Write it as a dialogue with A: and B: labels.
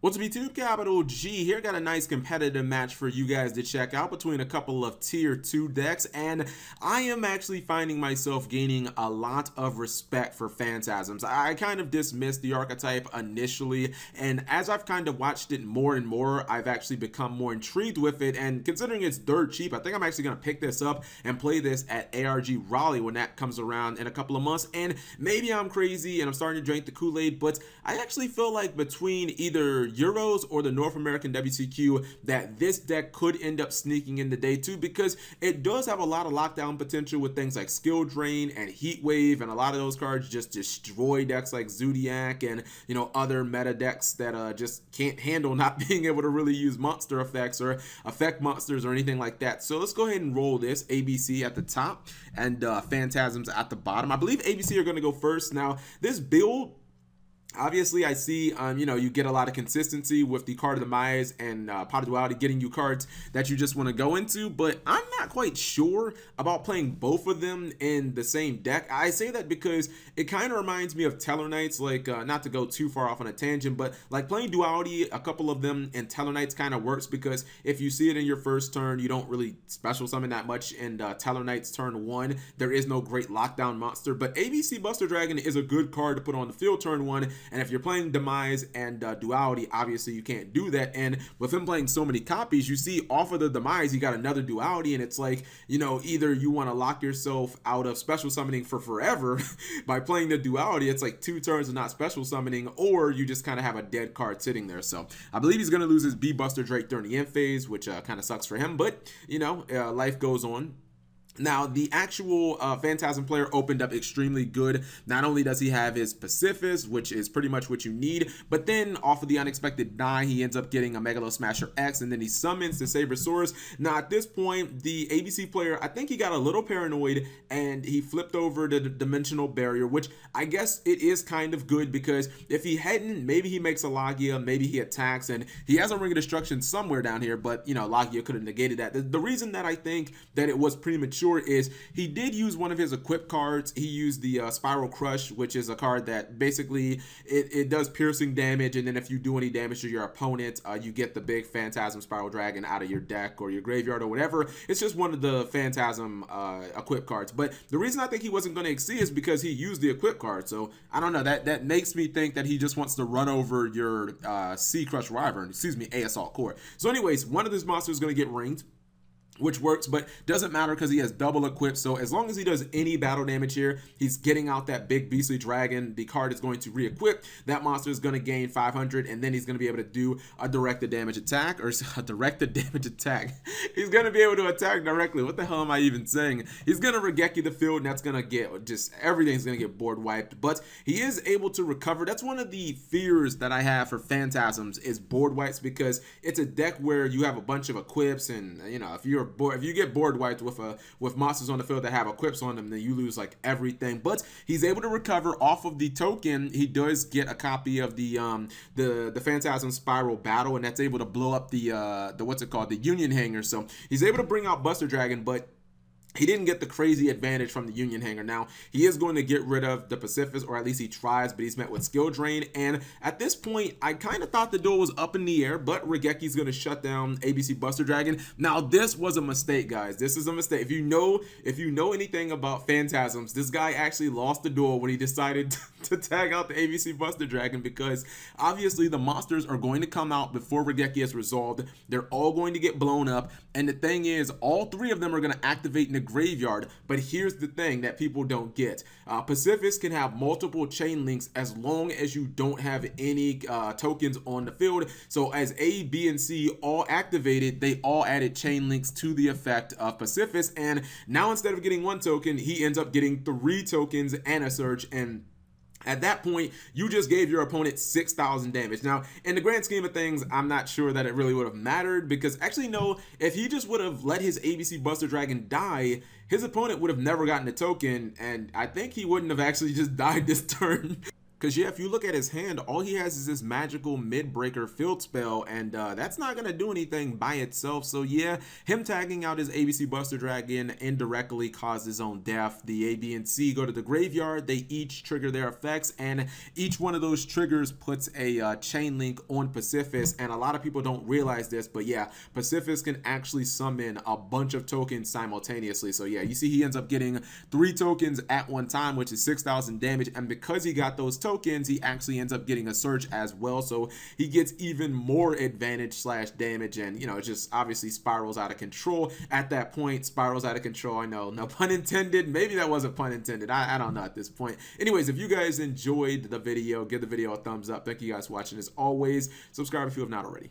A: What's up, YouTube? Capital G here. Got a nice competitive match for you guys to check out between a couple of tier 2 decks, and I am actually finding myself gaining a lot of respect for Phantasms. I kind of dismissed the archetype initially, and as I've kind of watched it more and more, I've actually become more intrigued with it, and considering it's dirt cheap, I think I'm actually going to pick this up and play this at ARG Raleigh when that comes around in a couple of months. And maybe I'm crazy and I'm starting to drink the Kool-Aid, but I actually feel like between either Euros or the North American WCQ that this deck could end up sneaking into day 2, because it does have a lot of lockdown potential with things like Skill Drain and Heat Wave, and a lot of those cards just destroy decks like Zodiac and, you know, other meta decks that just can't handle not being able to really use monster effects or affect monsters or anything like that. So let's go ahead and roll this. ABC at the top and Phantasms at the bottom. I believe ABC are going to go first. Now this build, obviously, I see, you know, you get a lot of consistency with the Card of the Mayas and Pot of Duality getting you cards that you just want to go into, but I'm not quite sure about playing both of them in the same deck. I say that because it kind of reminds me of Teller Knights, like, not to go too far off on a tangent, but like playing Duality, a couple of them in Teller Knights kind of works, because if you see it in your first turn, you don't really special summon that much in Teller Knights turn 1. There is no great lockdown monster, but ABC Buster Dragon is a good card to put on the field turn 1. And if you're playing Demise and Duality, obviously you can't do that. And with him playing so many copies, you see off of the Demise, you got another Duality, and it's like, you know, either you want to lock yourself out of special summoning for forever by playing the Duality, it's like 2 turns of not special summoning, or you just kind of have a dead card sitting there. So I believe he's going to lose his B Buster Drake during the end phase, which kind of sucks for him, but, you know, life goes on. Now, the actual Phantasm player opened up extremely good. Not only does he have his Pacifist, which is pretty much what you need, but then off of the unexpected die, he ends up getting a Megalo Smasher X, and then he summons the Sabersaurus. Now, at this point, the ABC player, I think he got a little paranoid, and he flipped over the Dimensional Barrier, which I guess it is kind of good, because if he hadn't, maybe he makes a Logia, maybe he attacks, and he has a Ring of Destruction somewhere down here, but, you know, Logia could have negated that. The reason that I think that it was premature is he did use one of his equip cards. He used the Spiral Crush, which is a card that basically it does piercing damage, and then if you do any damage to your opponent, you get the big Phantasm Spiral Dragon out of your deck or your graveyard or whatever. It's just one of the Phantasm equip cards. But the reason I think he wasn't going to exceed is because he used the equip card. So I don't know, that makes me think that he just wants to run over your Sea Crush Wyvern, excuse me, A Assault Core. So anyways, one of these monsters is going to get ringed, which works, but doesn't matter because he has double equip. So as long as he does any battle damage here, he's getting out that big beastly dragon. The card is going to re-equip. That monster is going to gain 500, and then he's going to be able to do a directed damage attack, or a directed damage attack. He's going to be able to attack directly. What the hell am I even saying? He's going to Regeki the field, and that's going to get just everything's going to get board wiped. But he is able to recover. That's one of the fears that I have for Phantasms is board wipes, because it's a deck where you have a bunch of equips, and you know, if you get board wiped with monsters on the field that have equips on them, then you lose like everything. But he's able to recover off of the token. He does get a copy of the Phantasm Spiral Battle, and that's able to blow up the what's it called, the Union Hanger. So he's able to bring out Buster Dragon, but he didn't get the crazy advantage from the Union Hanger. Now, he is going to get rid of the Pacifist, or at least he tries, but he's met with Skill Drain. And at this point, I kind of thought the duel was up in the air, but Regeki's going to shut down ABC Buster Dragon. Now, this was a mistake, guys. This is a mistake. If you know anything about Phantasms, this guy actually lost the duel when he decided to tag out the ABC Buster Dragon, because obviously the monsters are going to come out before Regeki is resolved. They're all going to get blown up, and the thing is, all 3 of them are going to activate in the graveyard. But here's the thing that people don't get. Pacifists can have multiple chain links as long as you don't have any tokens on the field. So as A, B, and C all activated, they all added chain links to the effect of Pacifist, and now instead of getting 1 token, he ends up getting 3 tokens and a Surge. And at that point, you just gave your opponent 6,000 damage. Now, in the grand scheme of things, I'm not sure that it really would have mattered, because actually, no, if he just would have let his ABC Buster Dragon die, his opponent would have never gotten a token, and I think he wouldn't have actually just died this turn. Because, yeah, if you look at his hand, all he has is this magical mid-breaker field spell, and that's not going to do anything by itself. So, yeah, him tagging out his ABC Buster Dragon indirectly caused his own death. The A, B, and C go to the graveyard. They each trigger their effects, and each one of those triggers puts a chain link on Pacifist, and a lot of people don't realize this, but, yeah, Pacifist can actually summon a bunch of tokens simultaneously. So, yeah, you see he ends up getting 3 tokens at one time, which is 6,000 damage, and because he got those tokens, he actually ends up getting a surge as well, so he gets even more advantage slash damage, and you know, it just obviously spirals out of control. At that point, spirals out of control. I know, no pun intended. Maybe that wasn't pun intended. I don't know at this point. Anyways, if you guys enjoyed the video, give the video a thumbs up. Thank you guys for watching. As always, subscribe if you have not already.